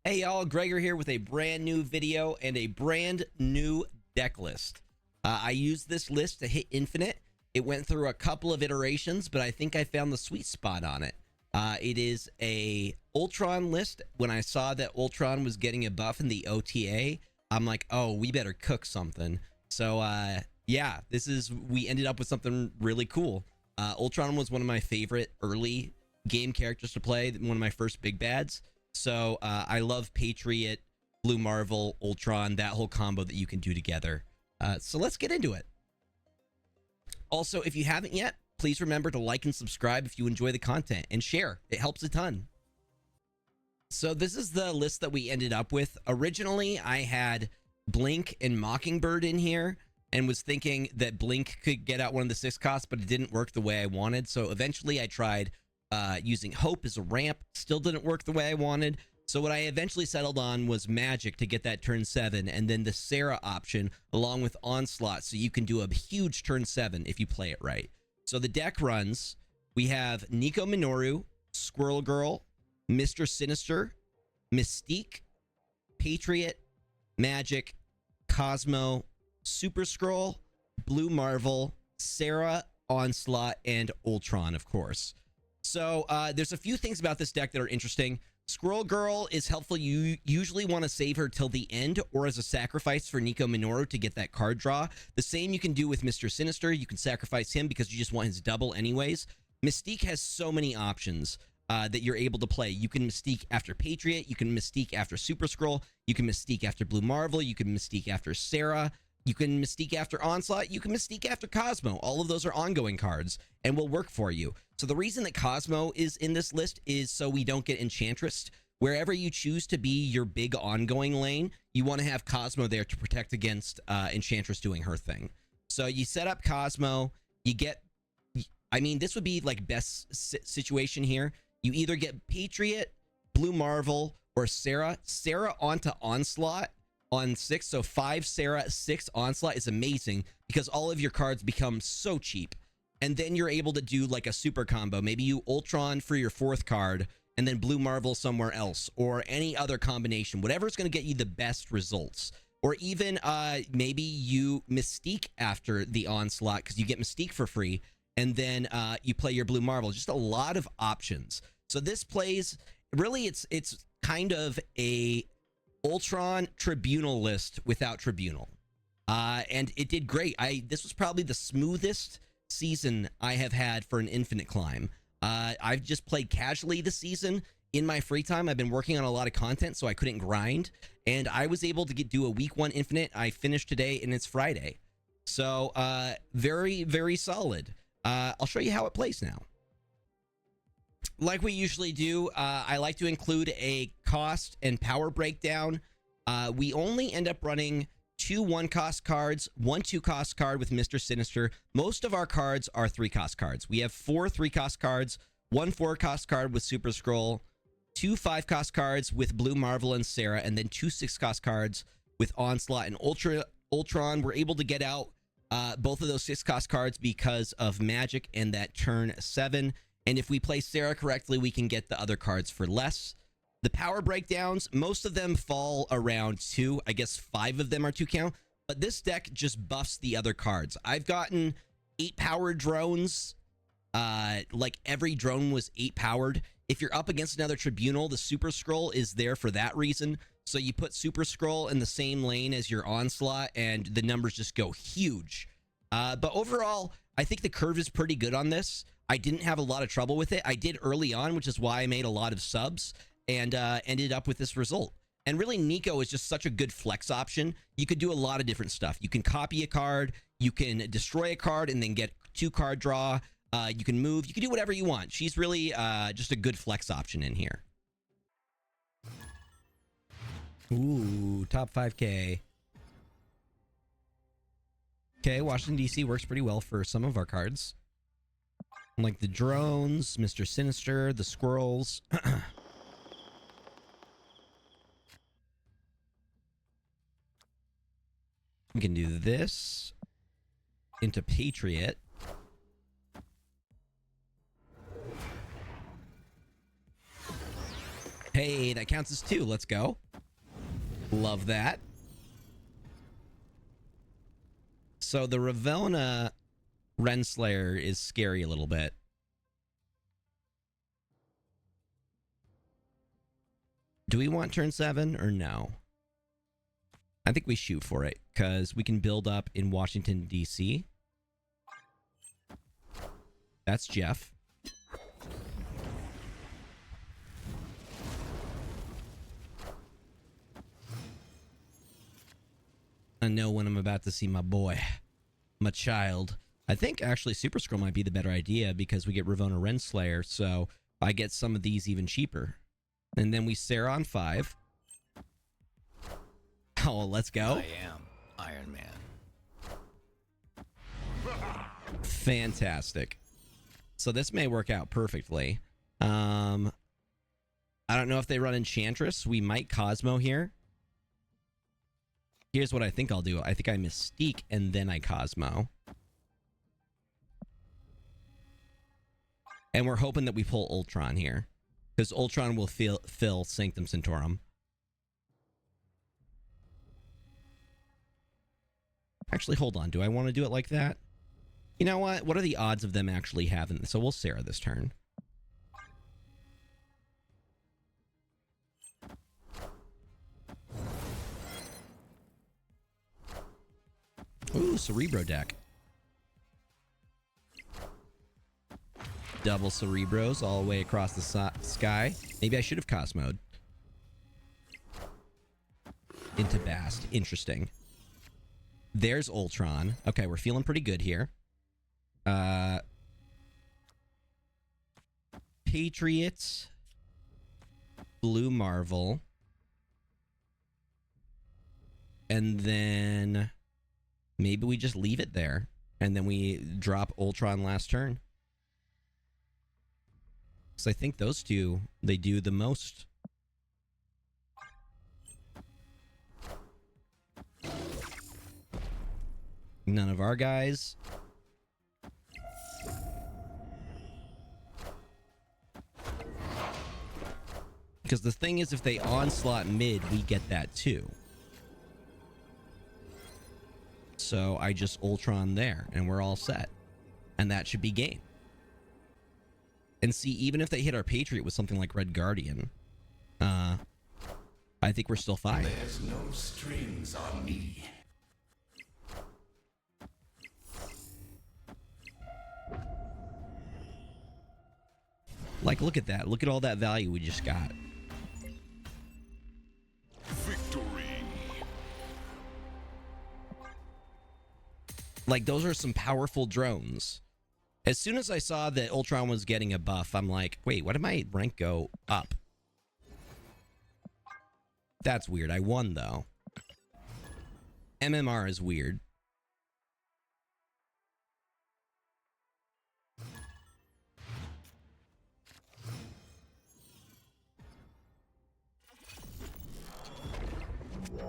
Hey y'all, Gregor here with a brand new video and a brand new deck list. I used this list to hit Infinite. It went through a couple of iterations, but I think I found the sweet spot on it. It is a Ultron list. When I saw that Ultron was getting a buff in the OTA, I'm like, oh, we better cook something. So yeah, we ended up with something really cool. Ultron was one of my favorite early game characters to play, one of my first big bads. So I love Patriot, Blue Marvel, Ultron, that whole combo that you can do together. So let's get into it. Also, if you haven't yet, please remember to like and subscribe if you enjoy the content, and share. It helps a ton. So this is the list that we ended up with. Originally, I had Blink and Mockingbird in here and was thinking that Blink could get out one of the 6 costs, but it didn't work the way I wanted. So eventually I tried using Hope as a ramp. Still didn't work the way I wanted. So what I eventually settled on was Magic to get that turn 7, and then the Sarah option along with Onslaught, so you can do a huge turn 7 if you play it right. So the deck runs, we have Nico Minoru, Squirrel Girl, Mr. Sinister, Mystique, Patriot, Magic, Cosmo, Super Scroll, Blue Marvel, Sarah, Onslaught, and Ultron, of course. So there's a few things about this deck that are interesting. Squirrel Girl is helpful. You usually want to save her till the end or as a sacrifice for Nico Minoru to get that card draw. The same you can do with Mr. Sinister. You can sacrifice him because you just want his double anyways. Mystique has so many options that you're able to play. You can Mystique after Patriot. You can Mystique after Super Scroll. You can Mystique after Blue Marvel. You can Mystique after Sarah. You can Mystique after Onslaught. You can Mystique after Cosmo. All of those are ongoing cards and will work for you. So the reason that Cosmo is in this list is so we don't get Enchantress. Wherever you choose to be your big ongoing lane, you want to have Cosmo there to protect against Enchantress doing her thing. So you set up Cosmo. You get, I mean, this would be like best situation here. You either get Patriot, Blue Marvel, or Sarah. Sarah onto Onslaught on 6, so 5 Sarah, 6 Onslaught is amazing because all of your cards become so cheap. And then you're able to do like a super combo. Maybe you Ultron for your 4th card and then Blue Marvel somewhere else, or any other combination, whatever's going to get you the best results. Or even maybe you Mystique after the Onslaught because you get Mystique for free, and then you play your Blue Marvel. Just a lot of options. So this plays, really it's kind of a Ultron Tribunal list without Tribunal. And it did great. This was probably the smoothest season I have had for an Infinite climb. I've just played casually this season in my free time. I've been working on a lot of content, so I couldn't grind, and I was able to do a week 1 Infinite. I finished today, and it's Friday. So very, very solid. I'll show you how it plays now. Like we usually do, I like to include a cost and power breakdown. We only end up running 2 1-cost cards, 1 2-cost card with Mr. Sinister. Most of our cards are 3-cost cards. We have 4 3-cost cards, 1 4-cost card with Super Scroll, 2 5-cost cards with Blue Marvel and Sarah, and then 2 6-cost cards with Onslaught and Ultron. We're able to get out both of those 6-cost cards because of Magic and that turn 7. And if we play Sarah correctly, we can get the other cards for less. The power breakdowns, most of them fall around 2. I guess 5 of them are 2 count. But this deck just buffs the other cards. I've gotten 8-powered drones. Like every drone was 8-powered. If you're up against another Tribunal, the Super Scroll is there for that reason. So you put Super Scroll in the same lane as your Onslaught, and the numbers just go huge. But overall, I think the curve is pretty good on this. I didn't have a lot of trouble with it. I did early on, which is why I made a lot of subs and ended up with this result. And really, Nico is just such a good flex option. You could do a lot of different stuff. You can copy a card, you can destroy a card and then get 2-card draw. You can move, you can do whatever you want. She's really just a good flex option in here. Ooh, top 5K. Okay, Washington, D.C. works pretty well for some of our cards. Like the drones, Mr. Sinister, the squirrels. We can do this into Patriot. Hey, that counts as 2. Let's go. Love that. So the Ravonna Renslayer is scary a little bit. Do we want turn 7 or no? I think we shoot for it because we can build up in Washington, D.C. That's Jeff. I know when I'm about to see my boy, my child. I think actually Super Scroll might be the better idea because we get Ravonna Renslayer, so I get some of these even cheaper. And then we Sarah on 5. Oh, let's go. I am Iron Man. Fantastic. So this may work out perfectly. I don't know if they run Enchantress. We might Cosmo here. Here's what I think I'll do. I think I Mystique and then I Cosmo. And we're hoping that we pull Ultron here. Because Ultron will fill Sanctum Sanctorum. Actually, hold on. Do I want to do it like that? You know what? What are the odds of them actually having this? So we'll Sarah this turn. Ooh, Cerebro deck. Double Cerebros all the way across the sky. Maybe I should have Cosmoed. Into Bast. Interesting. There's Ultron. Okay, we're feeling pretty good here. Patriots. Blue Marvel. And then maybe we just leave it there. And then we drop Ultron last turn. Because I think those two, they do the most. None of our guys. Because the thing is, if they onslaught mid, we get that too. So I just Ultron there, and we're all set. And that should be game. And see, even if they hit our Patriot with something like Red Guardian, I think we're still fine. There's no strings on me. Like, look at that. Look at all that value we just got. Victory. Like, those are some powerful drones. As soon as I saw that Ultron was getting a buff, I'm like, wait, why did my rank go up? That's weird. I won, though. MMR is weird.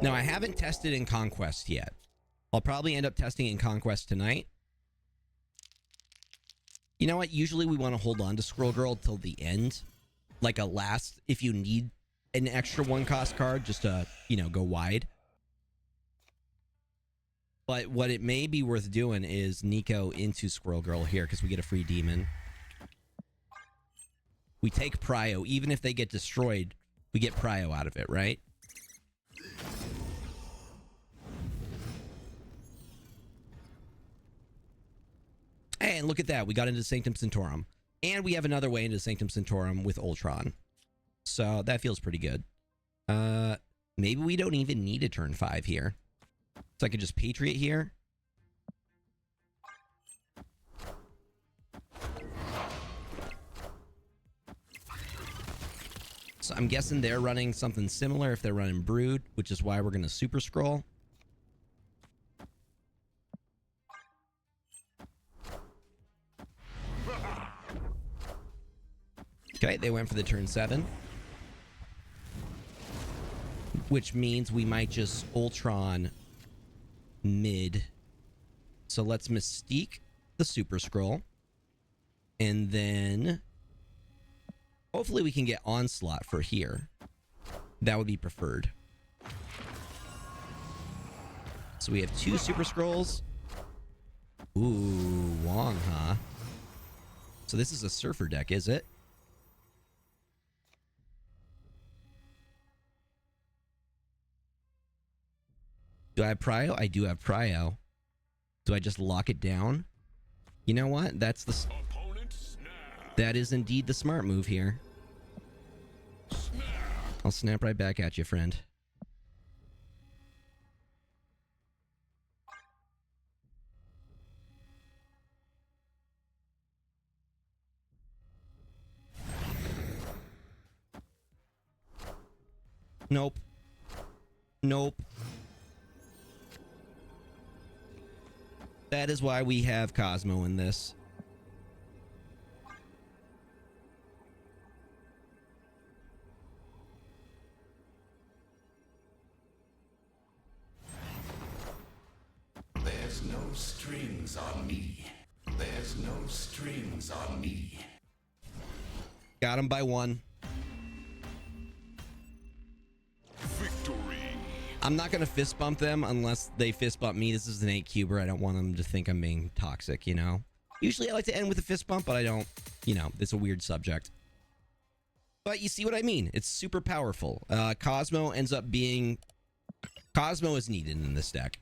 Now, I haven't tested in Conquest yet. I'll probably end up testing in Conquest tonight. You know what? Usually we want to hold on to Squirrel Girl till the end. Like a last, if you need an extra 1-cost card just to, you know, go wide. But what it may be worth doing is Nico into Squirrel Girl here because we get a free demon. We take Prio. Even if they get destroyed, we get Prio out of it, right? And look at that. We got into Sanctum Sanctorum. And we have another way into Sanctum Sanctorum with Ultron. So that feels pretty good. Maybe we don't even need a turn 5 here. So I could just Patriot here. So I'm guessing they're running something similar if they're running Brood, which is why we're going to Super Scroll. Okay, they went for the turn 7. Which means we might just Ultron mid. So let's Mystique the Super Scroll. And then hopefully we can get Onslaught for here. That would be preferred. So we have 2 Super Scrolls. Ooh, Wong, huh? So this is a Surfer deck, is it? Do I have Prio? I do have Prio. Do I just lock it down? You know what? That is indeed the smart move here. I'll snap right back at you, friend. Nope. Nope. That is why we have Cosmo in this. There's no strings on me. There's no strings on me. Got him by 1. Victory. I'm not going to fist bump them unless they fist bump me. This is an 8-cuber. I don't want them to think I'm being toxic, you know? Usually I like to end with a fist bump, but I don't, you know, it's a weird subject. But you see what I mean? It's super powerful. Cosmo ends up being... Cosmo is needed in this deck.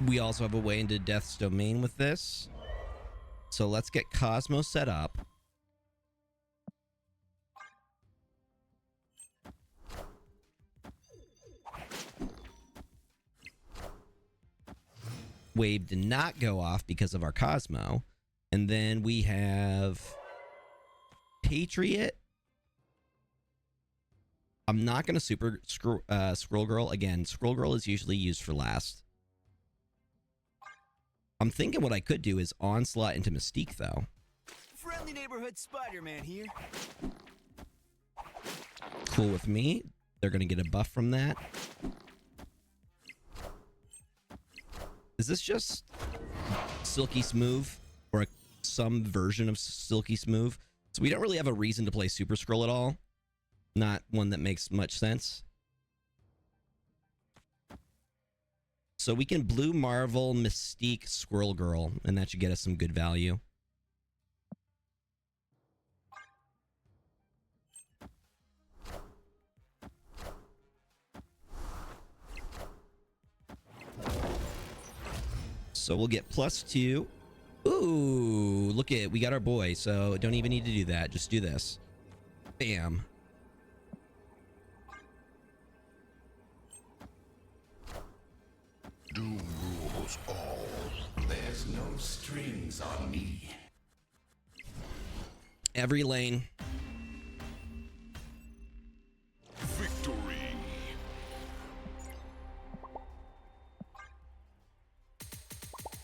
We also have a way into Death's Domain with this. So let's get Cosmo set up. Wave did not go off because of our Cosmo. And then we have Patriot. I'm not going to super Scroll Girl. Again, Scroll Girl is usually used for last. I'm thinking what I could do is Onslaught into Mystique, though. Friendly neighborhood Spider-Man here. Cool with me. They're going to get a buff from that. Is this just Silky Smooth? Or some version of Silky Smooth? So we don't really have a reason to play Super Scroll at all. Not one that makes much sense. So we can Blue Marvel, Mystique, Squirrel Girl, and that should get us some good value. So we'll get +2. Ooh, look at, we got our boy, so don't even need to do that. Just do this. Bam. Doom rules all. There's no strings on me. Every lane. Victory.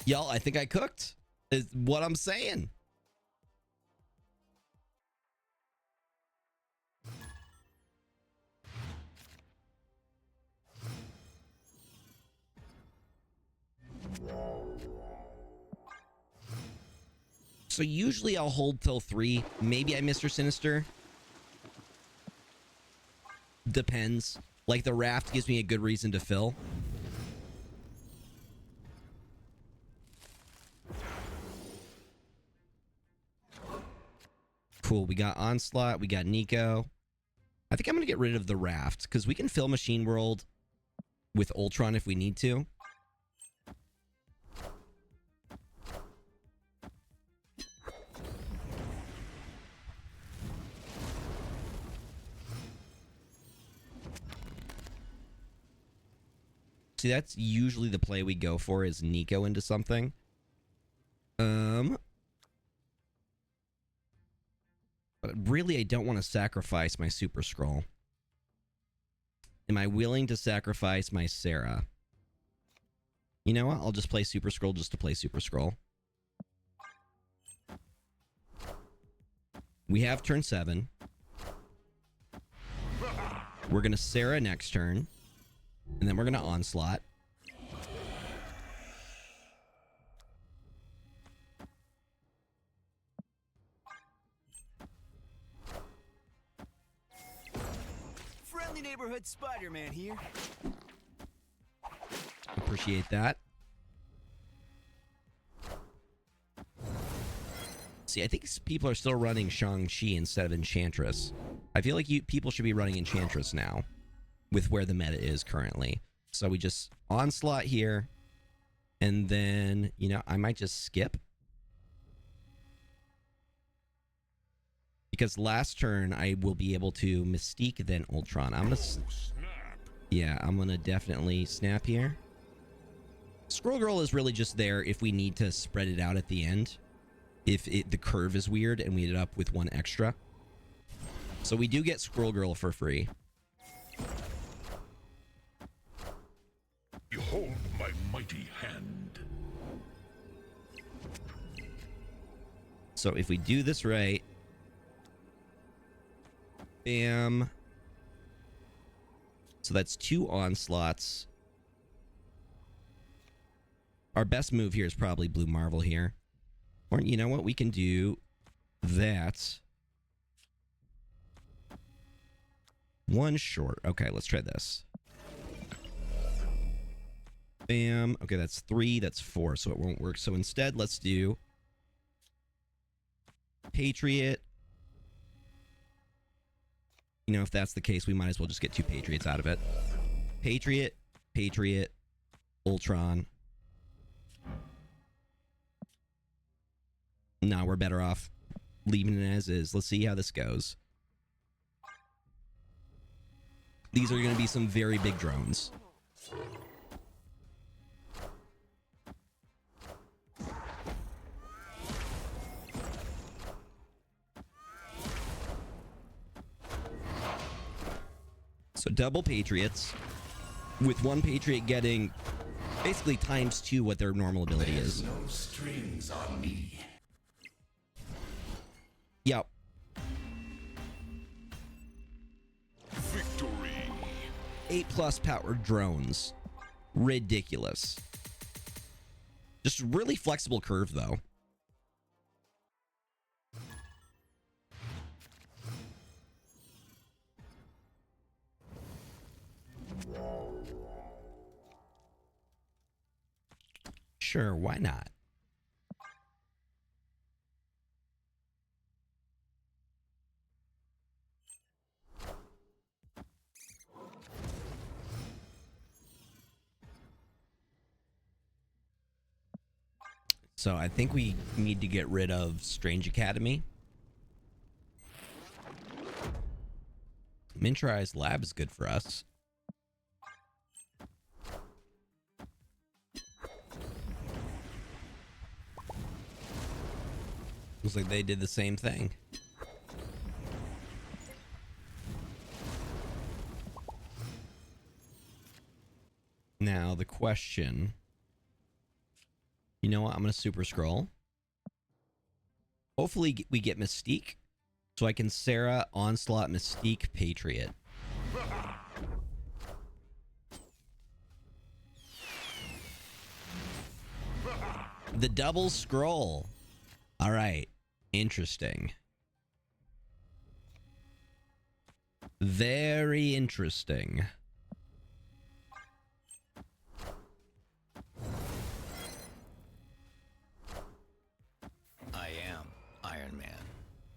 Y'all, I think I cooked. Is what I'm saying. So usually I'll hold till 3. Maybe I Mr. Sinister. Depends. Like the raft gives me a good reason to fill. Cool. We got Onslaught. We got Nico. I think I'm going to get rid of the raft because we can fill Machine World with Ultron if we need to. See, that's usually the play we go for is Nico into something. But really, I don't want to sacrifice my Super Scroll. Am I willing to sacrifice my Sarah? You know what? I'll just play Super Scroll just to play Super Scroll. We have turn 7. We're going to Sarah next turn. And then we're going to Onslaught. Friendly neighborhood Spider-Man here. Appreciate that. See, I think people are still running Shang-Chi instead of Enchantress. I feel like people should be running Enchantress now with where the meta is currently. So we just Onslaught here. And then, you know, I might just skip. Because last turn, I will be able to Mystique, then Ultron. I'm going to... Yeah, I'm going to definitely snap here. Scroll Girl is really just there if we need to spread it out at the end. If the curve is weird and we ended up with one extra. So we do get Scroll Girl for free. Behold my mighty hand. So if we do this right... Bam. So that's 2 Onslaughts. Our best move here is probably Blue Marvel here. Or, you know what? We can do that. One short. Okay, let's try this. Bam. Okay, that's 3. That's 4, so it won't work. So instead, let's do Patriot. You know, if that's the case, we might as well just get 2 Patriots out of it. Patriot, Patriot, Ultron. No, we're better off leaving it as is. Let's see how this goes. These are going to be some very big drones. So double Patriots, with 1 Patriot getting basically ×2 what their normal ability is. There's no strings on me. Yep. Victory. 8+ powered drones. Ridiculous. Just really flexible curve, though. Sure, why not? So I think we need to get rid of Strange Academy. Miniaturized Lab is good for us. Looks like they did the same thing. Now the question... You know what? I'm going to Super Scroll. Hopefully we get Mystique. So I can Sarah, Onslaught, Mystique, Patriot. The double scroll. All right. Interesting. Very interesting. I am Iron Man.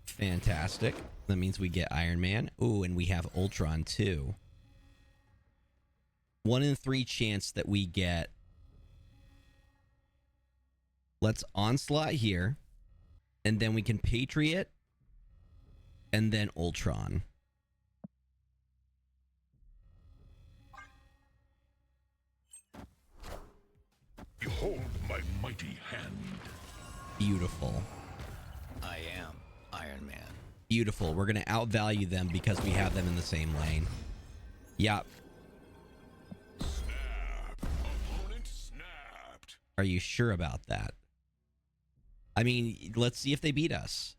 Fantastic. That means we get Iron Man. Ooh, and we have Ultron too. 1 in 3 chance that we get. Let's Onslaught here. And then we can Patriot. And then Ultron. Behold my mighty hand. Beautiful. I am Iron Man. Beautiful. We're going to outvalue them because we have them in the same lane. Yep. Snap. Opponent snapped. Are you sure about that? I mean, let's see if they beat us.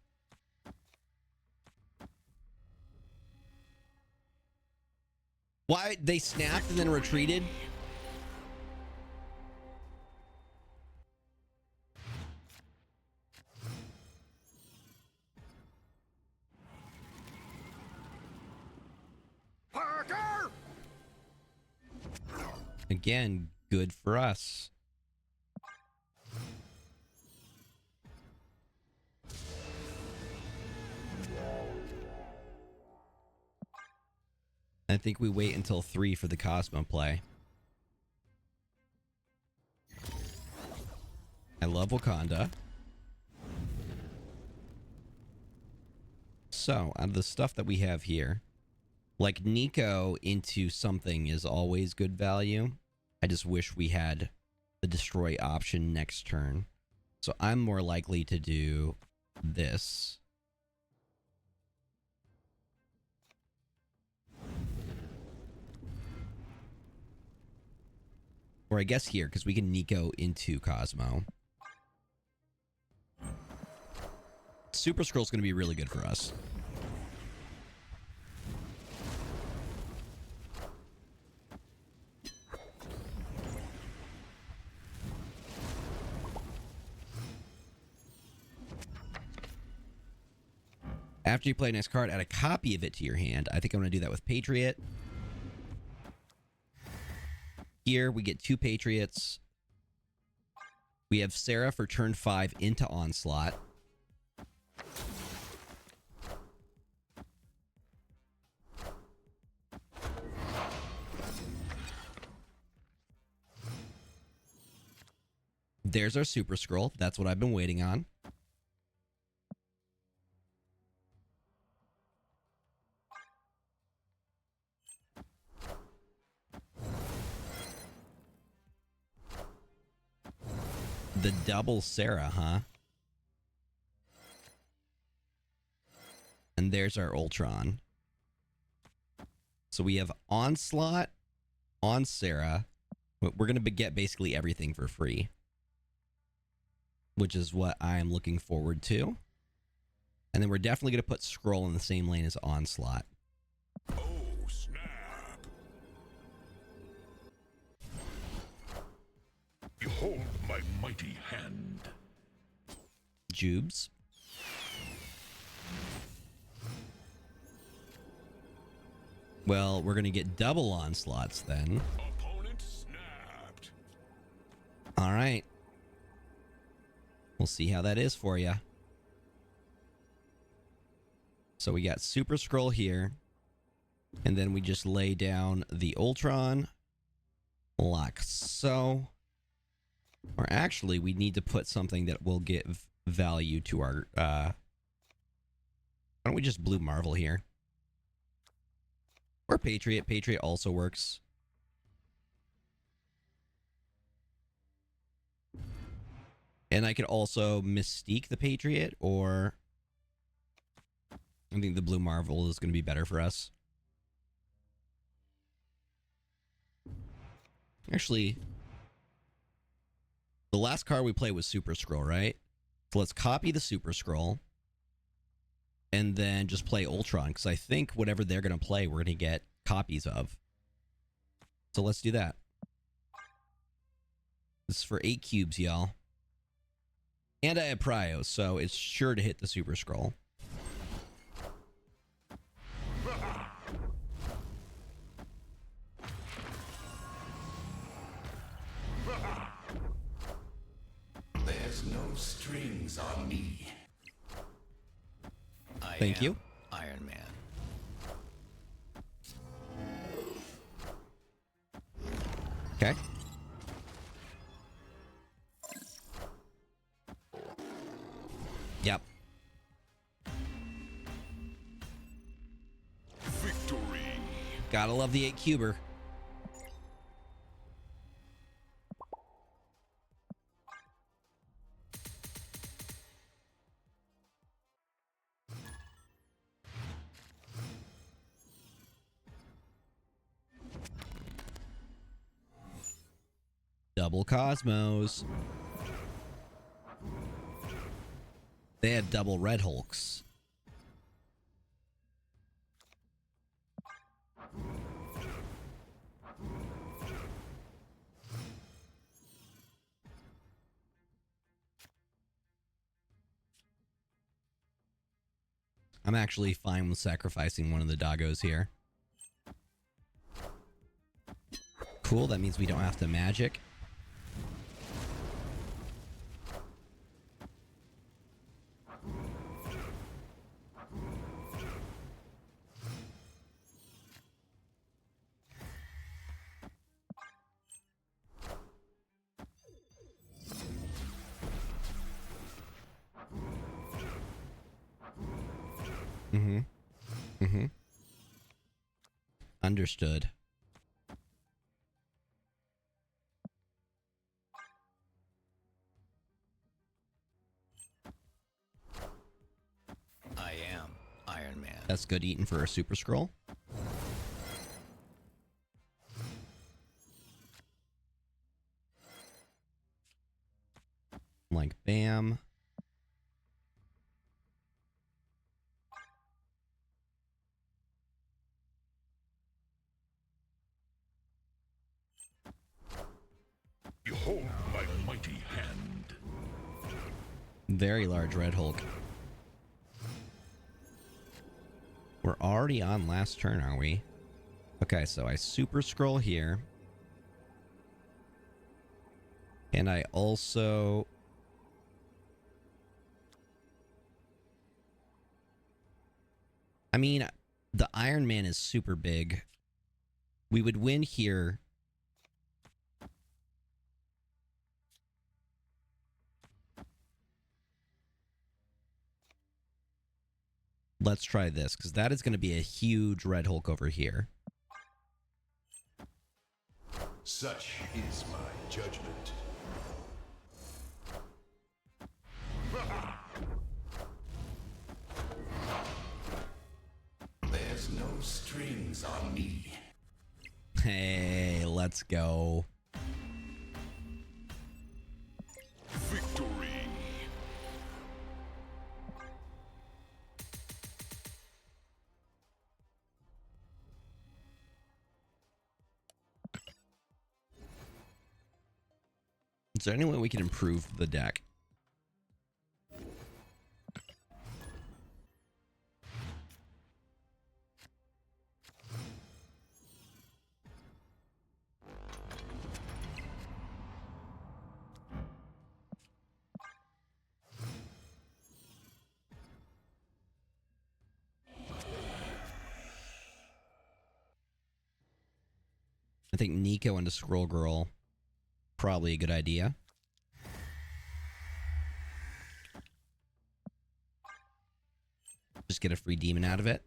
Why? They snapped and then retreated? Parker! Again, good for us. I think we wait until 3 for the Cosmo play. I love Wakanda. So, out of the stuff that we have here, like Nico into something is always good value. I just wish we had the destroy option next turn. So I'm more likely to do this. Or I guess here, because we can Nico into Cosmo. Super Scroll's going to be really good for us. After you play a next card, add a copy of it to your hand. I think I'm going to do that with Patriot. Here, we get 2 Patriots. We have Sarah for turn 5 into Onslaught. There's our Super Scroll. That's what I've been waiting on. The double Sarah, huh? And there's our Ultron. So we have Onslaught on Sarah. We're going to get basically everything for free, which is what I'm looking forward to. And then we're definitely going to put Scroll in the same lane as Onslaught. Oh, snap. Behold my mighty hand. Jubes. Well, we're going to get double Onslaughts then. Opponent snapped. All right. We'll see how that is for you. So we got Super Scroll here. And then we just lay down the Ultron. Like so. Or actually, we need to put something that will give value to our... why don't we just Blue Marvel here? Or Patriot. Patriot also works. And I could also Mystique the Patriot, or... I think the Blue Marvel is going to be better for us. Actually, the last card we played was Super Scroll, right? So let's copy the Super Scroll. And then just play Ultron, because I think whatever they're going to play, we're going to get copies of. So let's do that. This is for 8 cubes, y'all. And I have Prio, so it's sure to hit the Super Scroll. There's no strings on me. Thank you. Iron Man. Okay. Yep. Victory. Gotta love the 8-cuber. Double Cosmos. They had double Red Hulks. I'm actually fine with sacrificing one of the doggos here. Cool, that means we don't have to magic. Mm-hmm. Mm-hmm. Understood. I am Iron Man. That's good eating for a super scroll. Like, bam. Behold my mighty hand. Very large Red Hulk. We're already on last turn, are we? Okay, so I super scroll here. And I also... I mean, the Iron Man is super big. We would win here. Let's try this, because that is going to be a huge Red Hulk over here. Such is my judgment. There's no strings on me. Hey, let's go. Victory. Is there any way we can improve the deck? I think Nico into Scroll Girl, probably a good idea. Just get a free demon out of it.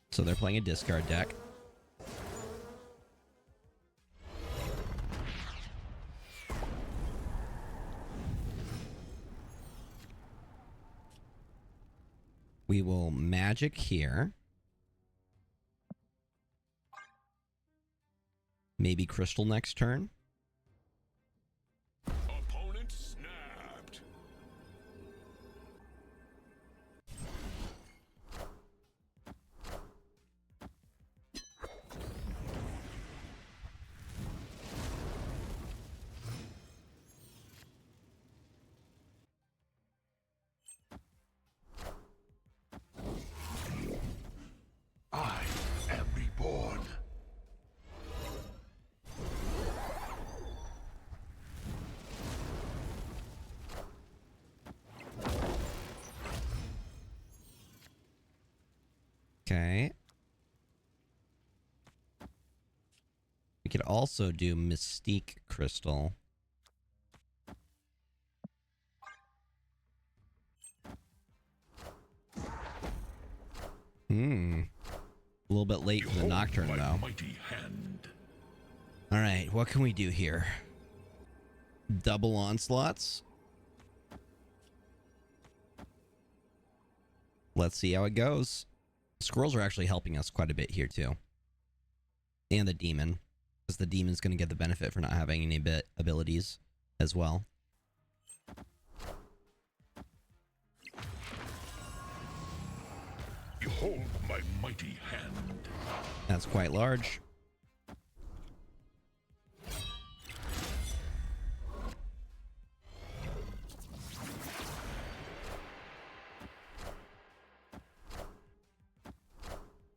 So they're playing a discard deck. We will magic here. Maybe crystal next turn. Opponent snapped. I am reborn. Okay. We could also do Mystique Crystal. A little bit late for the Nocturne, though. All right, what can we do here? Double onslaughts. Let's see how it goes. Squirrels are actually helping us quite a bit here, too. And the demon. Because the demon's going to get the benefit for not having any abilities as well. Behold my mighty hand. That's quite large.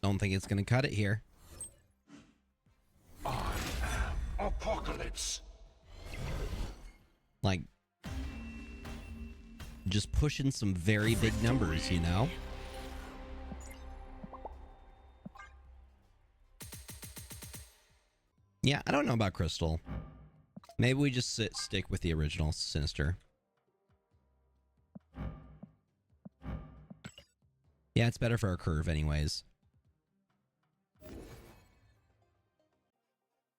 Don't think it's going to cut it here. I am Apocalypse. Like, just pushing some very big numbers, you know? Yeah, I don't know about Crystal. Maybe we just stick with the original Sinister. Yeah, it's better for our curve anyways.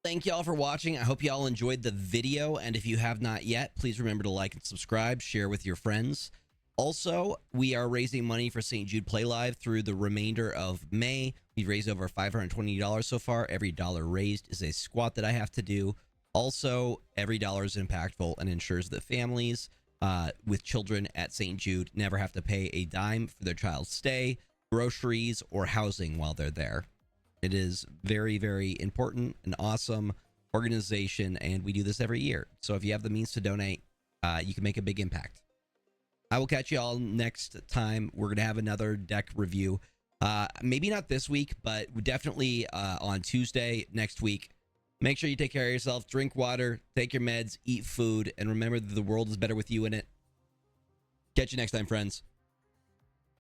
Thank y'all for watching. I hope y'all enjoyed the video. And if you have not yet, please remember to like and subscribe, share with your friends. Also, we are raising money for St. Jude Play Live through the remainder of May. We've raised over $520 so far. Every dollar raised is a squat that I have to do. Also, every dollar is impactful and ensures that families with children at St. Jude never have to pay a dime for their child's stay, groceries, or housing while they're there. It is very, very important and awesome organization, and we do this every year. So if you have the means to donate, you can make a big impact. I will catch you all next time. We're going to have another deck review. Maybe not this week, but definitely on Tuesday next week. Make sure you take care of yourself, drink water, take your meds, eat food, and remember that the world is better with you in it. Catch you next time, friends.